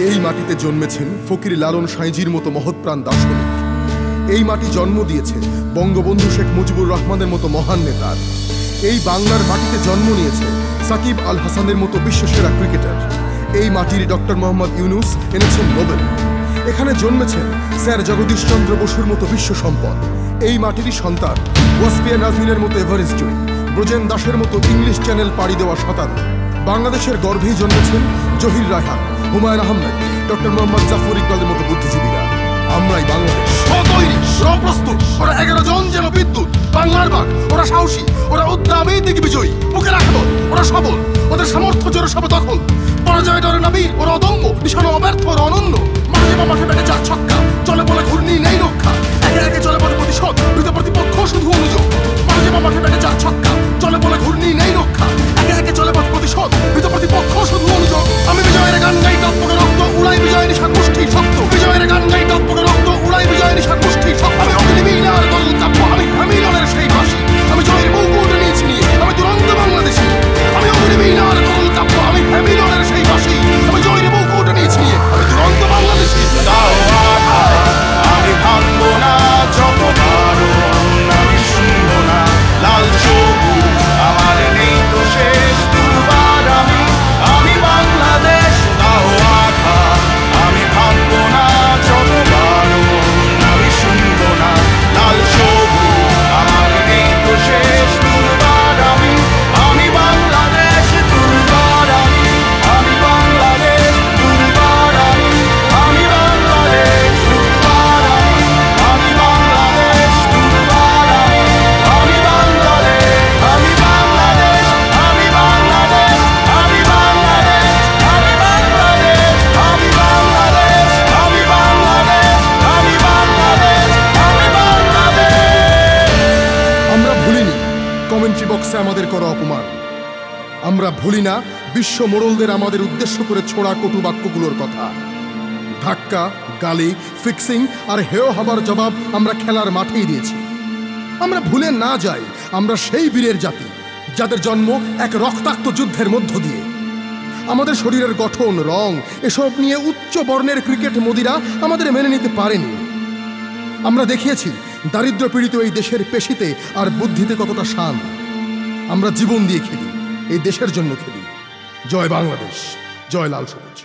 এই মাটিতে জন্মেছেন ফকির লালন সাঁইজির মতো মহৎপ্রাণ দার্শনিক। এই মাটি জন্ম দিয়েছে বঙ্গবন্ধু শেখ মুজিবুর রহমানের মতো মহান নেতার। এই বাংলার মাটিতে জন্ম নিয়েছে সাকিব আল হাসানের মতো বিশ্বসেরা ক্রিকেটার। এই মাটির ডক্টর মোহাম্মদ ইউনুস এনেছেন নোবেল। এখানে জন্মেছেন স্যার জগদীশ চন্দ্র বসুর মতো বিশ্ব সম্পদ। এই মাটিরই সন্তান ওয়াসফিয়া নাজনীনের মতো এভারেস্ট জয়ী, ব্রজেন দাসের মতো ইংলিশ চ্যানেল পাড়ি দেওয়া সাঁতারু। বাংলাদেশের গর্ভেই জন্মেছেন জহির রায়হান, হুমায়ুন আহমেদ, ডক্টর মোহাম্মদ জাফর ইকবালের মতো বুদ্ধিজীবীরা। আমরাই বাংলাদেশ। তৈরি, প্রস্তুত। ওরা 11 জন যেন বিদ্যুৎ, বাংলার বাঘ। ওরা সাহসী, ওরা উদ্দামী দিগ্বিজয়ী। বুকে রাখবো, ওরা সবল, ওদের সামর্থ্য জোরে সব দখল। পরাজয় ডরে না বীর, ওরা অদম্য, নিশানো অব্যর্থ, ওরা অনন্য। মাঠে বা মাঠে পেটে যার ছক্কা, চলে বলে ঘূর্ণি নেই রক্ষা। একে একে চলে বলে প্রতিশোধ, বিরুদ্ধ প্রতিপক্ষ শুধু অনুযোগ। মাঠে বা মাঠে পেটে যার ছক্কা, চলে বলে ঘূর্ণি নেই রক্ষা। একে একে চলে বলে প্রতিশোধ, বিরুদ্ধ প্রতিপক্ষ শুধু অনুযোগ। আমি বিজয়ের গান গাই, টকবকে রক্ত উড়াই, বিজয় নিশান মুষ্টি শক্ত। বিজয়ের গান গাই, টকবকে রক্ত উড়াই, বিজয় নিশান মুষ্টি শক্ত। আমি অগ্নিবীণার গরল চাপবো, আমি হ্যামিলনের সেই বাঁশি। আমি জয়ের মৌকুট নিয়েছি নিয়ে, আমি দুরন্ত বাংলাদেশী। আমি অগ্নিবীণার গরল চাপবো, আমি হ্যামিলনের সেই বাঁশি। আমি জয়ের মৌকুট নিয়েছি নিয়ে, আমি দুরন্ত বাংলাদেশী। আমি ভাঙবো না যত কারণ, আমি শুনবো না লাল সবুজ আমার নেই তো শেষ দুবার। আমি বাংলাদেশ তাও আঘা। আমি ভাঙবো না যত কারণ, আমি শুনবো না লাল সবুজ আমার নেই তো শেষ দুবার। আমি বাংলাদেশ দুবার। আমি বাংলাদেশ দুবার। আমি বাংলাদেশ দুবার। আমি বাংলাদেশ দুবার। আমি বাংলাদেশ, আমি বাংলাদেশ, আমি বাংলাদেশ, আমি বাংলাদেশ, আমি বাংলাদেশ, আমি বাংলাদেশ, আমি বাংলাদেশ, আমি বাংলাদেশ, আমি বাংলাদেশ। আমরা ভুলিনি কমেন্ট্রি বক্সে আমাদের করা অপমান। আমরা ভুলি না বিশ্ব মোড়লদের আমাদের উদ্দেশ্য করে ছোড়া কটু বাক্যগুলোর কথা। ধাক্কা, গালি, ফিক্সিং আর হেয় হবার জবাব আমরা খেলার মাঠেই দিয়েছি। আমরা ভুলে না যাই আমরা সেই বীরের জাতি যাদের জন্ম এক রক্তাক্ত যুদ্ধের মধ্য দিয়ে। আমাদের শরীরের গঠন, রং এসব নিয়ে উচ্চ বর্ণের ক্রিকেট মোদিরা আমাদের মেনে নিতে পারেনি। আমরা দেখিয়েছি দারিদ্র পীড়িত এই দেশের পেশিতে আর বুদ্ধিতে কতটা শান। আমরা জীবন দিয়ে খেলি, এই দেশের জন্য খেলি। জয় বাংলাদেশ, জয় লাল সবুজ।